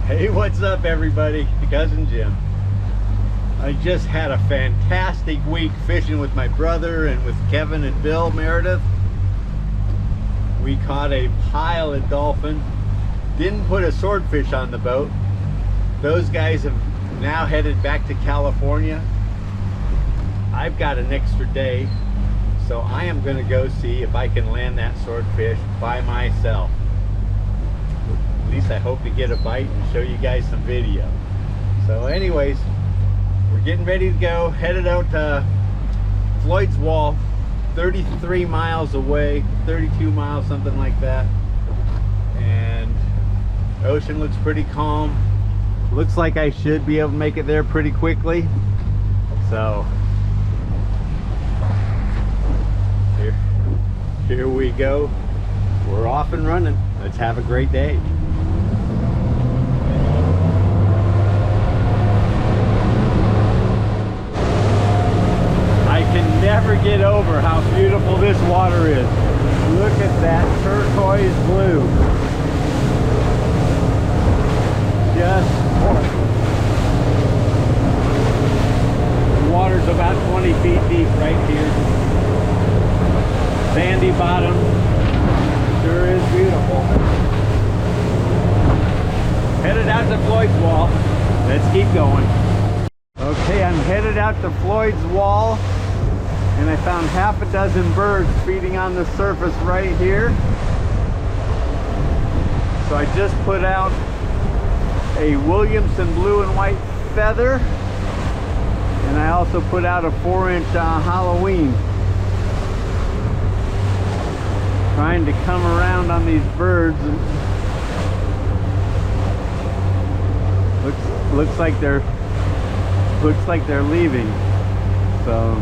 Hey, what's up everybody? Cousin Jim. I just had a fantastic week fishing with my brother and with Kevin and Bill Meredith. We caught a pile of dolphin. Didn't put a swordfish on the boat. Those guys have now headed back to California. I've got an extra day, so I am going to go see if I can land that swordfish by myself. At least I hope to get a bite and show you guys some video. So anyways, we're getting ready to go, headed out to Floyds Wall, 33 miles away, 32 miles, something like that. And the ocean looks pretty calm. Looks like I should be able to make it there pretty quickly. So here we go. We're off and running. Let's have a great day. I can never get over how beautiful this water is. Look at that turquoise blue. Just gorgeous. The water's about 20 feet deep right here. Sandy bottom. Sure is beautiful. Headed out to Floyd's Wall. Let's keep going. Okay, I'm headed out to Floyd's Wall, and I found half a dozen birds feeding on the surface right here. So I just put out a Williamson blue and white feather, and I also put out a 4-inch Halloween. Trying to come around on these birds. Looks like they're leaving. So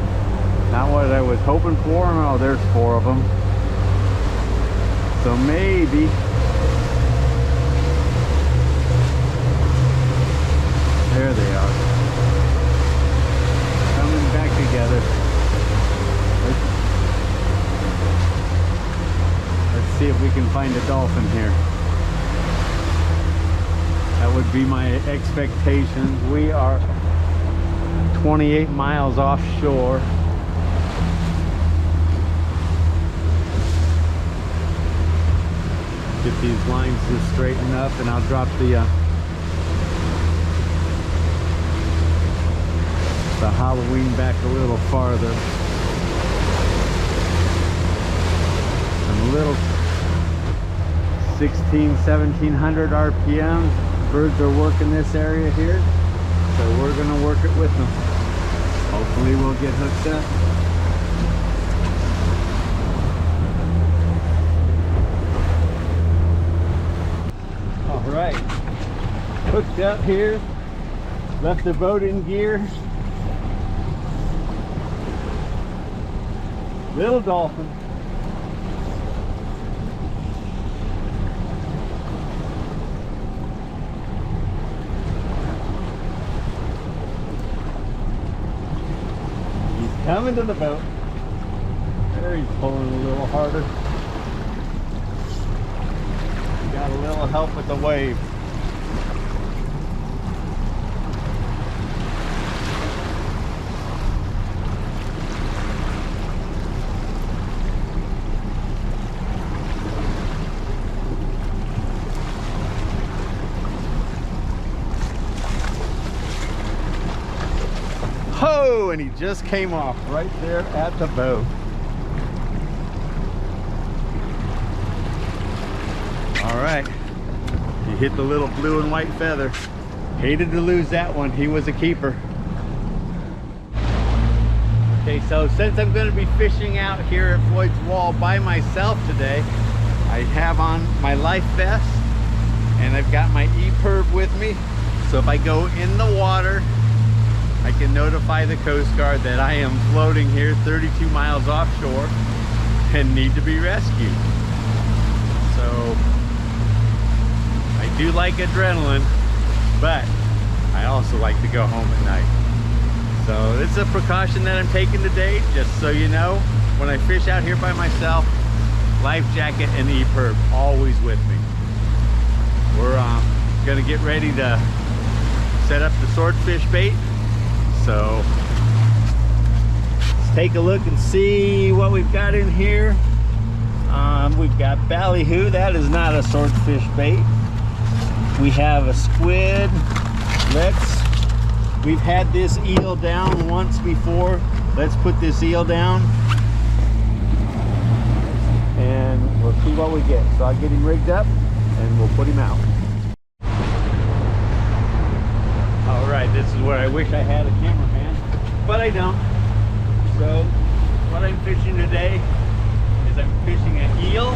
not what I was hoping for. Oh, there's 4 of them. So maybe there they are, coming back together. Let's see if we can find a dolphin here. That would be my expectations. We are 28 miles offshore. Get these lines just straightened up, and I'll drop the Halloween back a little farther. Some little 1700 RPMs. Birds are working this area here, so we're gonna work it with them. Hopefully we'll get hooked up. All right, hooked up here. Left the boat in gear. Little dolphin. He's coming to the boat. There, he's pulling a little harder. Got a little help with the wave. Oh, and he just came off right there at the boat. All right, he hit the little blue and white feather. Hated to lose that one. He was a keeper. Okay, so since I'm going to be fishing out here at Floyd's Wall by myself today, I have on my life vest and I've got my E-Perb with me. So if I go in the water, I can notify the Coast Guard that I am floating here 32 miles offshore and need to be rescued. So I do like adrenaline, but I also like to go home at night. So it's a precaution that I'm taking today, just so you know. When I fish out here by myself, life jacket and E-Perb always with me. We're gonna get ready to set up the swordfish bait. So let's take a look and see what we've got in here. We've got ballyhoo. That is not a swordfish bait. We have a squid. We've had this eel down once before. Let's put this eel down and we'll see what we get. So I'll get him rigged up and we'll put him out. All right, this is where I wish I had a cameraman, but I don't. So what I'm fishing today is I'm fishing an eel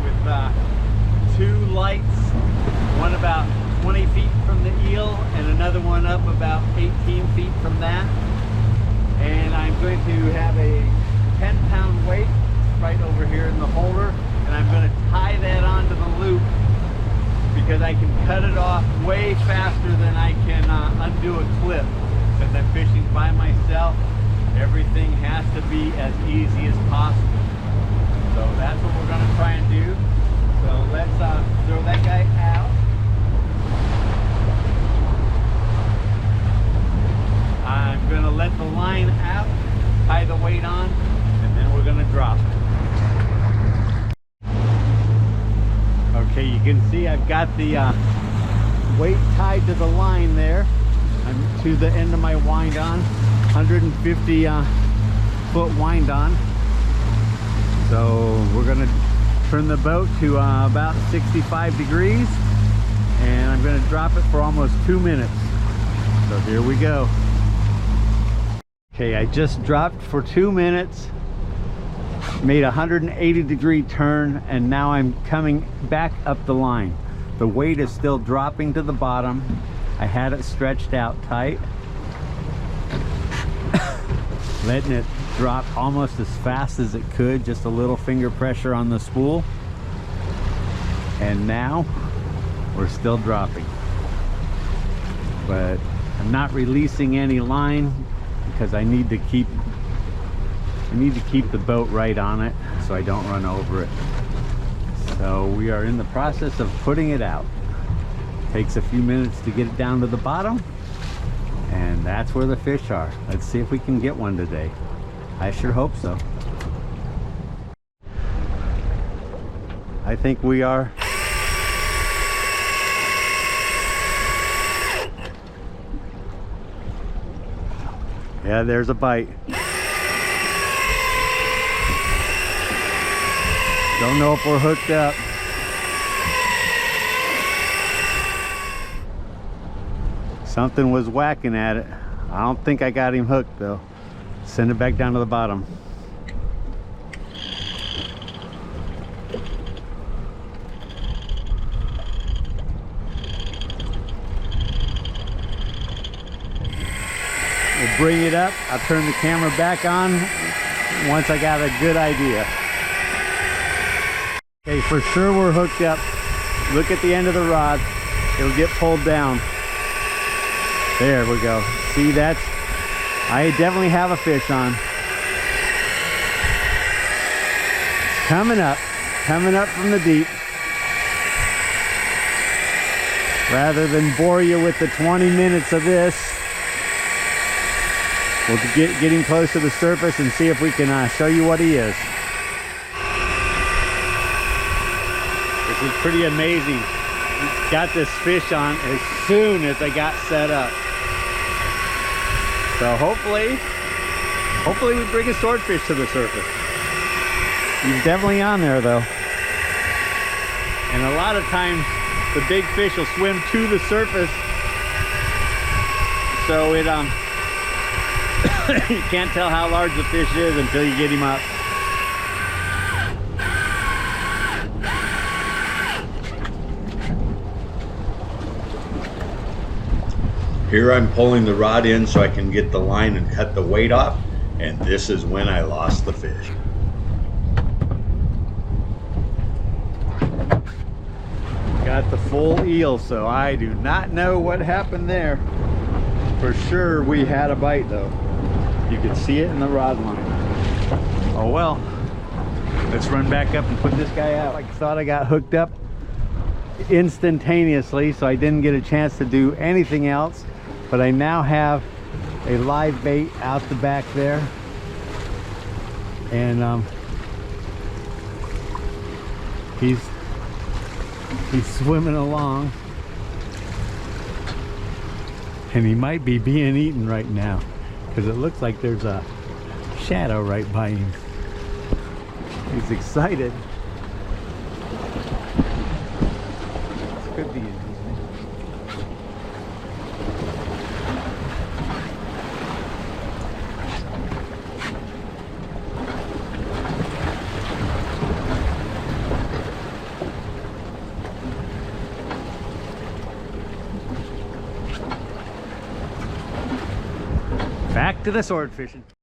with 2 lights, one about 20 feet from the eel and another one up about 18 feet from that. And I'm going to have a 10-pound weight right over here in the holder, and I'm going to tie that onto the loop because I can cut it off way faster than I can undo a clip. Because I'm fishing by myself, everything has to be as easy as possible. So that's what we're going to try and do. So let's throw that guy out. I'm going to let the line out, tie the weight on, and then we're going to drop it. Okay, you can see I've got the weight tied to the line there. I'm to the end of my wind on, 150 foot wind on. So we're going to turn the boat to about 65 degrees, and I'm going to drop it for almost 2 minutes. So here we go. Okay, I just dropped for 2 minutes, made a 180-degree turn, and now I'm coming back up the line. The weight is still dropping to the bottom. I had it stretched out tight, letting it drop almost as fast as it could, just a little finger pressure on the spool. And now we're still dropping. But I'm not releasing any line because I need to keep the boat right on it so I don't run over it. So we are in the process of putting it out. Takes a few minutes to get it down to the bottom, and that's where the fish are. Let's see if we can get one today. I sure hope so. I think we are. Yeah, there's a bite. Don't know if we're hooked up. Something was whacking at it. I don't think I got him hooked though. Send it back down to the bottom. We'll bring it up. I'll turn the camera back on once I got a good idea. Okay, for sure we're hooked up. Look at the end of the rod. It'll get pulled down. There we go. See, that's, I definitely have a fish on. It's coming up from the deep. Rather than bore you with the 20 minutes of this, we'll get him close to the surface and see if we can show you what he is. This is pretty amazing. Got this fish on as soon as I got set up. So hopefully we bring a swordfish to the surface. He's definitely on there though. And a lot of times the big fish will swim to the surface. So it you can't tell how large the fish is until you get him up. Here I'm pulling the rod in so I can get the line and cut the weight off, and this is when I lost the fish. Got the full eel, so I do not know what happened there. For sure we had a bite though. You could see it in the rod line. Oh well, let's run back up and put this guy out. I thought I got hooked up instantaneously, so I didn't get a chance to do anything else. But I now have a live bait out the back there, and he's swimming along, and he might be being eaten right now because it looks like there's a shadow right by him. He's excited. This could be interesting. Back to the sword fishing.